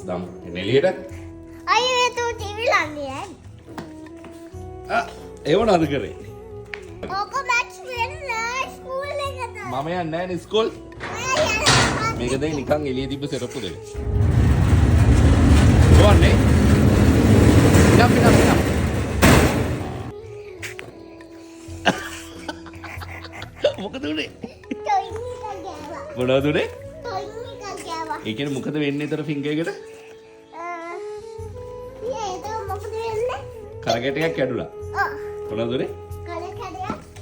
දාමු. එන්නේ එළියට. අයියෝ ඒ තෝ ටීවී ළඟේ ඒ වුණාද කරේ? ඕක මැච් වෙන්න ස්කූල් එකට. මම යන්නේ නැහැ නේ ස්කෝල්. මේක දැන් නිකන් එළිය තිබ්බ සෙරප්පු දෙක. ඕන්නේ. පිටම්. මොකද උනේ? ටොයින් එක ගෑවා. මොනවද උනේ? ටොයින් එක ගෑවා. ඒ කියන්නේ මොකද වෙන්නේ ඊතර ෆින්ගර් එකට? ඒක මොකද වෙන්නේ? කරගැටයක් කැඩුලා. ඔව්. මොනවද උනේ? කඩයක්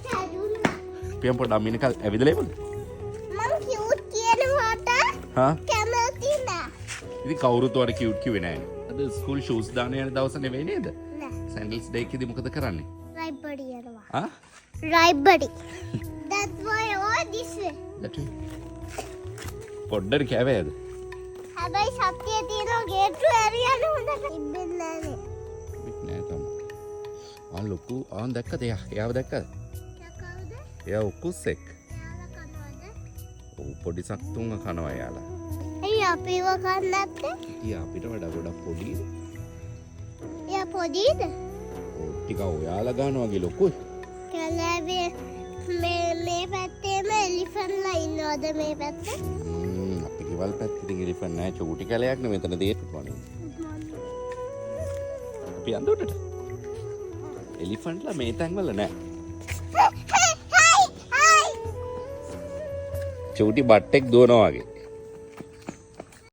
කැඩුනා. පියම් පොඩ්ඩක් අම්මිනක ඇවිදලා ඉවද? මම කියුට් කියනවාට හා? කැමති නෑ. ඉතින් කවුරුත් ඔයාලට කියුට් කිව්වේ නැහැ. අද ස්කූල් ෂූස් දාන යන දවස නෙවෙයි නේද? නෑ. සැන්ඩල්ස් ඩේ එකේදී මොකද කරන්නේ? රයිබඩි යනවා. ආ? රයිබඩි. That's why all this way. දැටි. පොඩ්ඩක් කෑවේද? හැබැයි සත්‍යයේ තියෙන ගේට්ටු ඇරියන්න හොඳට ඉබ්බෙන්නේ නෑනේ. නෑ තමයි. ලොකු දැක්කද එයාව දැක්කද? කවුද? එයා උකුස්සෙක්. යාලා කනවද? ඔව් පොඩි සත්තුන්ව කනවා එයාලා. ඇයි අපිව කන්නේ නැත්තේ? ඉතින් අපිට වඩා ගොඩක් පොඩි. එයා පොඩිද? ඔව් ටික ඔයාලා ගන්නවා වගේ ලොකුයි. කැලෑවේ මේ පැත්තේම එලිෆන්ට්ලා ඉන්නවද මේ පැත්තේ? අපි ගෙවල් පැත්තේ ඉතින් එලිෆන්ට් නැහැ චූටි කැලයක් නේ මෙතන දෙන්න වනේ. අපි යන්න උඩට. එලිෆන්ට්ලා මේ තැන්වල නැහැ. චූටි බට්ටෙක් දුවනවා වගේ.